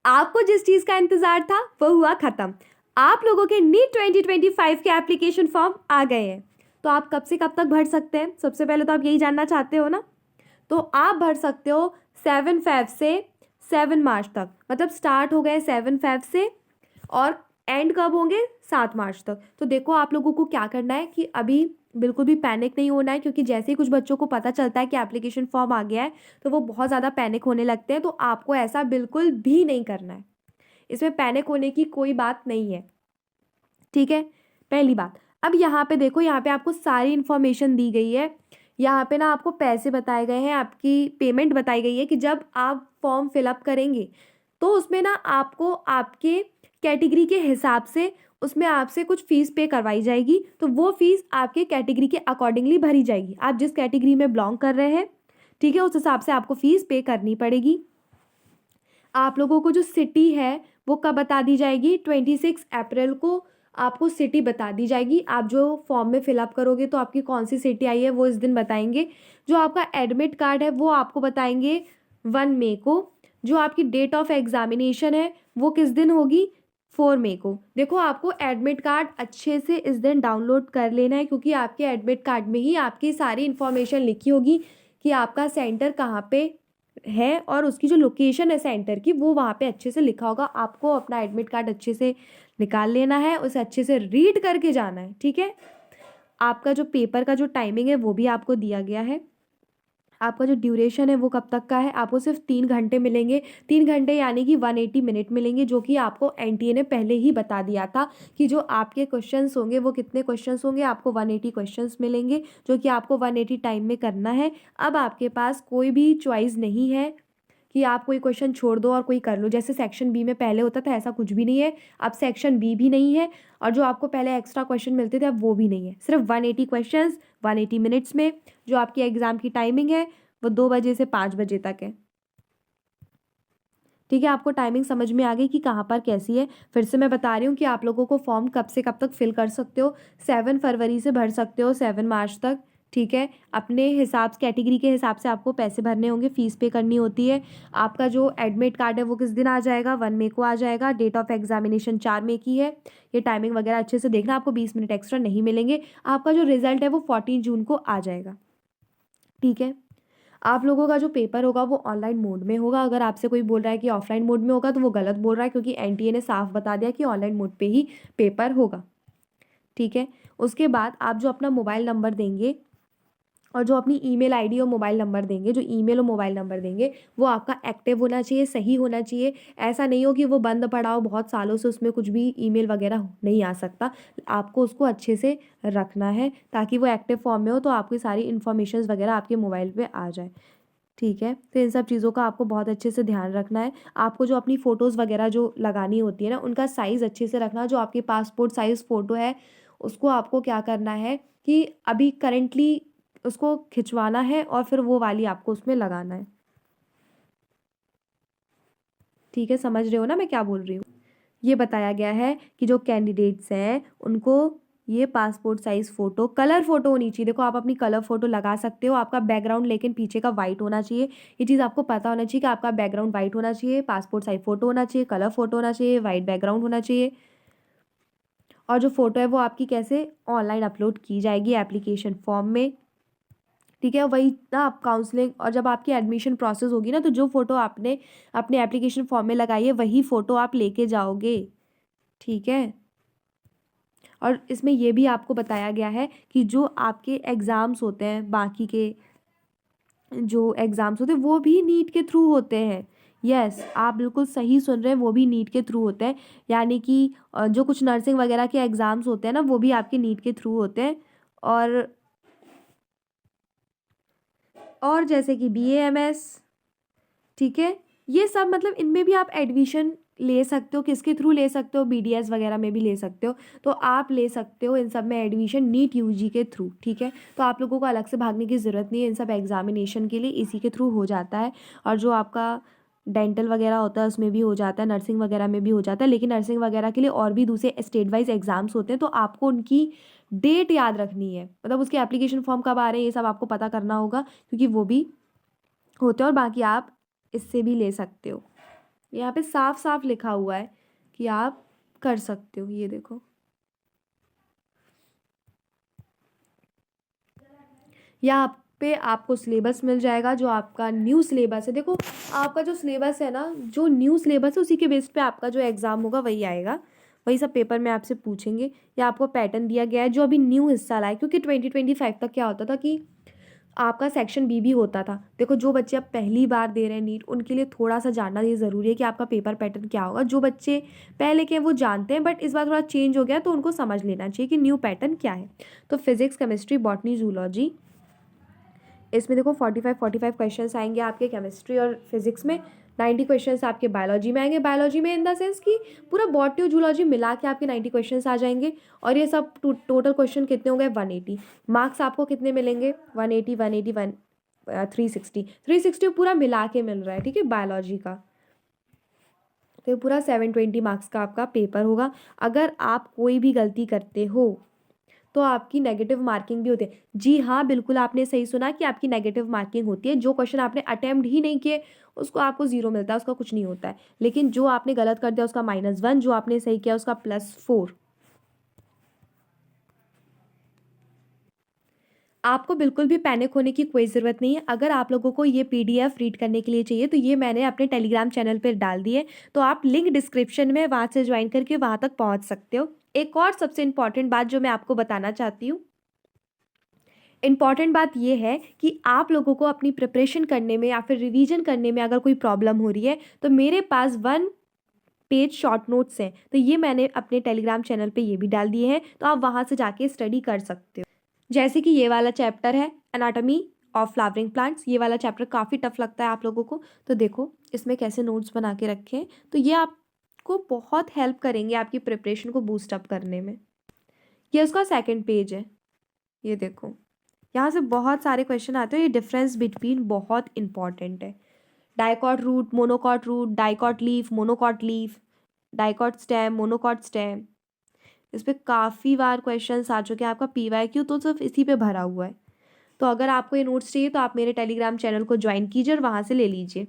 आपको जिस चीज़ का इंतज़ार था वो हुआ ख़त्म। आप लोगों के नीट 2025 के एप्लीकेशन फॉर्म आ गए हैं। तो आप कब से कब तक भर सकते हैं? सबसे पहले तो आप यही जानना चाहते हो ना? तो आप भर सकते हो 7 फ़ेब से 7 मार्च तक, मतलब स्टार्ट हो गए 7 फ़ेब से और एंड कब होंगे? 7 मार्च तक। तो देखो आप लोगों को क्या करना है कि अभी बिल्कुल भी पैनिक नहीं होना है, क्योंकि जैसे ही कुछ बच्चों को पता चलता है कि एप्लीकेशन फॉर्म आ गया है तो वो बहुत ज़्यादा पैनिक होने लगते हैं। तो आपको ऐसा बिल्कुल भी नहीं करना है, इसमें पैनिक होने की कोई बात नहीं है, ठीक है? पहली बात। अब यहाँ पे देखो, यहाँ पे आपको सारी इन्फॉर्मेशन दी गई है। यहाँ पे ना आपको पैसे बताए गए हैं, आपकी पेमेंट बताई गई है कि जब आप फॉर्म फिलअप करेंगे तो उसमें ना आपको आपके कैटेगरी के हिसाब से उसमें आपसे कुछ फ़ीस पे करवाई जाएगी। तो वो फ़ीस आपके कैटेगरी के अकॉर्डिंगली भरी जाएगी। आप जिस कैटेगरी में बिलोंग कर रहे हैं, ठीक है, उस हिसाब से आपको फ़ीस पे करनी पड़ेगी। आप लोगों को जो सिटी है वो कब बता दी जाएगी? 26 अप्रैल को आपको सिटी बता दी जाएगी। आप जो फॉर्म में फिलअप करोगे तो आपकी कौन सी सिटी आई है वो इस दिन बताएंगे। जो आपका एडमिट कार्ड है वो आपको बताएंगे 1 मई को। जो आपकी डेट ऑफ एग्जामिनेशन है वो किस दिन होगी? 4 मई को। देखो आपको एडमिट कार्ड अच्छे से इस दिन डाउनलोड कर लेना है, क्योंकि आपके एडमिट कार्ड में ही आपकी सारी इन्फॉर्मेशन लिखी होगी कि आपका सेंटर कहाँ पे है और उसकी जो लोकेशन है सेंटर की वो वहाँ पे अच्छे से लिखा होगा। आपको अपना एडमिट कार्ड अच्छे से निकाल लेना है, उसे अच्छे से रीड करके जाना है, ठीक है? आपका जो पेपर का जो टाइमिंग है वो भी आपको दिया गया है। आपका जो ड्यूरेशन है वो कब तक का है? आपको सिर्फ 3 घंटे मिलेंगे। 3 घंटे यानी कि 180 मिनट मिलेंगे, जो कि आपको एनटीए ने पहले ही बता दिया था कि जो आपके क्वेश्चंस होंगे वो कितने क्वेश्चंस होंगे। आपको 180 क्वेश्चंस मिलेंगे, जो कि आपको 180 टाइम में करना है। अब आपके पास कोई भी चॉइस नहीं है कि आप कोई क्वेश्चन छोड़ दो और कोई कर लो, जैसे सेक्शन बी में पहले होता था, ऐसा कुछ भी नहीं है। अब सेक्शन बी भी नहीं है और जो आपको पहले एक्स्ट्रा क्वेश्चन मिलते थे अब वो भी नहीं है। सिर्फ 180 क्वेश्चंस 180 मिनट्स में। जो आपकी एग्ज़ाम की टाइमिंग है वो 2 बजे से 5 बजे तक है, ठीक है? आपको टाइमिंग समझ में आ गई कि कहाँ पर कैसी है? फिर से मैं बता रही हूँ कि आप लोगों को फॉर्म कब से कब तक फिल कर सकते हो? 7 फरवरी से भर सकते हो 7 मार्च तक, ठीक है? अपने हिसाब से कैटेगरी के हिसाब से आपको पैसे भरने होंगे, फ़ीस पे करनी होती है। आपका जो एडमिट कार्ड है वो किस दिन आ जाएगा? 1 मई को आ जाएगा। डेट ऑफ एग्जामिनेशन 4 मई की है। ये टाइमिंग वगैरह अच्छे से देखना, आपको 20 मिनट एक्स्ट्रा नहीं मिलेंगे। आपका जो रिजल्ट है वो 14 जून को आ जाएगा, ठीक है? आप लोगों का जो पेपर होगा वो ऑनलाइन मोड में होगा। अगर आपसे कोई बोल रहा है कि ऑफलाइन मोड में होगा तो वो गलत बोल रहा है, क्योंकि एनटीए ने साफ बता दिया कि ऑनलाइन मोड पे ही पेपर होगा, ठीक है? उसके बाद आप जो अपना मोबाइल नंबर देंगे और जो अपनी ईमेल आईडी और मोबाइल नंबर देंगे, जो ईमेल और मोबाइल नंबर देंगे वो आपका एक्टिव होना चाहिए, सही होना चाहिए। ऐसा नहीं हो कि वो बंद पड़ा हो बहुत सालों से, उसमें कुछ भी ईमेल वगैरह नहीं आ सकता। आपको उसको अच्छे से रखना है ताकि वो एक्टिव फॉर्म में हो, तो आपकी सारी इन्फॉर्मेशन वगैरह आपके मोबाइल पे आ जाए, ठीक है? तो इन सब चीज़ों का आपको बहुत अच्छे से ध्यान रखना है। आपको जो अपनी फ़ोटोज़ वगैरह जो लगानी होती है ना, उनका साइज़ अच्छे से रखना। जो आपकी पासपोर्ट साइज़ फ़ोटो है उसको आपको क्या करना है कि अभी करंटली उसको खिंचवाना है और फिर वो वाली आपको उसमें लगाना है, ठीक है? समझ रहे हो ना मैं क्या बोल रही हूँ? ये बताया गया है कि जो कैंडिडेट्स हैं उनको ये passport size photo, colour photo होनी चाहिए। देखो आप अपनी कलर फ़ोटो लगा सकते हो, आपका बैकग्राउंड लेकिन पीछे का वाइट होना चाहिए। ये चीज़ आपको पता होना चाहिए कि आपका बैकग्राउंड वाइट होना चाहिए, पासपोर्ट साइज़ फ़ोटो होना चाहिए, कलर फ़ोटो होना चाहिए, वाइट बैकग्राउंड होना चाहिए। और जो फ़ोटो है वो आपकी कैसे ऑनलाइन अपलोड की जाएगी एप्लीकेशन फॉर्म में, ठीक है? वही ना आप काउंसलिंग और जब आपकी एडमिशन प्रोसेस होगी ना, तो जो फ़ोटो आपने अपने एप्लीकेशन फॉर्म में लगाई है वही फ़ोटो आप लेके जाओगे, ठीक है? और इसमें ये भी आपको बताया गया है कि जो आपके एग्ज़ाम्स होते हैं, बाकी के जो एग्ज़ाम्स होते हैं वो भी नीट के थ्रू होते हैं। यस, आप बिल्कुल सही सुन रहे हैं, वो भी नीट के थ्रू होते हैं। यानी कि जो कुछ नर्सिंग वगैरह के एग्ज़ाम्स होते हैं ना वो भी आपके नीट के थ्रू होते हैं। और जैसे कि बीएएमएस, ठीक है? ये सब मतलब इनमें भी आप एडमिशन ले सकते हो। किसके थ्रू ले सकते हो? बीडीएस वगैरह में भी ले सकते हो। तो आप ले सकते हो इन सब में एडमिशन नीट यूजी के थ्रू, ठीक है? तो आप लोगों को अलग से भागने की ज़रूरत नहीं है, इन सब एग्जामिनेशन के लिए इसी के थ्रू हो जाता है। और जो आपका डेंटल वगैरह होता है उसमें भी हो जाता है, नर्सिंग वगैरह में भी हो जाता है। लेकिन नर्सिंग वगैरह के लिए और भी दूसरे स्टेट वाइज एग्ज़ाम्स होते हैं, तो आपको उनकी डेट याद रखनी है। मतलब उसके एप्लीकेशन फॉर्म कब आ रहे हैं ये सब आपको पता करना होगा, क्योंकि वो भी होते हैं। और बाकी आप इससे भी ले सकते हो, यहाँ पे साफ साफ लिखा हुआ है कि आप कर सकते हो। ये देखो, यहाँ पे आपको सिलेबस मिल जाएगा जो आपका न्यू सिलेबस है। देखो आपका जो सिलेबस है ना, जो न्यू सिलेबस है उसी के बेस पे आपका जो एग्ज़ाम होगा वही आएगा, वही सब पेपर में आपसे पूछेंगे। या आपको पैटर्न दिया गया है जो अभी न्यू हिस्सा लाए, क्योंकि 2025 तक क्या होता था कि आपका सेक्शन बी भी होता था। देखो जो बच्चे अब पहली बार दे रहे हैं नीट, उनके लिए थोड़ा सा जानना ये ज़रूरी है कि आपका पेपर पैटर्न क्या होगा। जो बच्चे पहले के वो जानते हैं, बट इस बार थोड़ा चेंज हो गया तो उनको समझ लेना चाहिए कि न्यू पैटर्न क्या है। तो फिजिक्स, केमिस्ट्री, बॉटनी, जूलॉजी, इसमें देखो 45 क्वेश्चंस आएंगे आपके केमिस्ट्री और फिजिक्स में, 90 क्वेश्चंस आपके बायोलॉजी में आएंगे। बायोलॉजी में इन द सेंस कि पूरा बॉटनी और जूलॉजी मिला के आपके 90 क्वेश्चंस आ जाएंगे। और ये सब टोटल क्वेश्चन कितने हो गए, 180। मार्क्स आपको कितने मिलेंगे, 180 360 360 पूरा मिला के मिल रहा है, ठीक है, बायोलॉजी का। तो ये पूरा 720 मार्क्स का आपका पेपर होगा। अगर आप कोई भी गलती करते हो तो आपकी नेगेटिव मार्किंग भी होती है। जी हाँ, बिल्कुल आपने सही सुना कि आपकी नेगेटिव मार्किंग होती है। जो क्वेश्चन आपने अटेम्प्ट ही नहीं किए उसको आपको 0 मिलता है, उसका कुछ नहीं होता है। लेकिन जो आपने गलत कर दिया उसका -1, जो आपने सही किया उसका +4। आपको बिल्कुल भी पैनिक होने की कोई ज़रूरत नहीं है। अगर आप लोगों को ये PDF रीड करने के लिए चाहिए तो ये मैंने अपने टेलीग्राम चैनल पर डाल दिए, तो आप लिंक डिस्क्रिप्शन में वहाँ से ज्वाइन करके वहाँ तक पहुँच सकते हो। एक और सबसे इम्पॉर्टेंट बात जो मैं आपको बताना चाहती हूँ, इम्पॉर्टेंट बात ये है कि आप लोगों को अपनी प्रिपरेशन करने में या फिर रिवीजन करने में अगर कोई प्रॉब्लम हो रही है तो मेरे पास 1 पेज शॉर्ट नोट्स हैं, तो ये मैंने अपने टेलीग्राम चैनल पे ये भी डाल दिए हैं, तो आप वहाँ से जाके स्टडी कर सकते हो। जैसे कि ये वाला चैप्टर है एनाटॉमी ऑफ फ्लावरिंग प्लांट्स, ये वाला चैप्टर काफ़ी टफ लगता है आप लोगों को, तो देखो इसमें कैसे नोट्स बना के रखे हैं, तो ये आपको बहुत हेल्प करेंगे आपकी प्रिपरेशन को बूस्ट अप करने में। ये उसका सेकेंड पेज है, ये देखो यहाँ से बहुत सारे क्वेश्चन आते हैं। ये डिफरेंस बिटवीन बहुत इंपॉर्टेंट है। Dicot root, monocot root, dicot leaf, monocot leaf, dicot stem, monocot stem, इस पर काफ़ी बार क्वेश्चन आ चुके हैं। आपका PYQ तो सिर्फ इसी पे भरा हुआ है। तो अगर आपको ये नोट्स चाहिए तो आप मेरे टेलीग्राम चैनल को ज्वाइन कीजिए और वहाँ से ले लीजिए।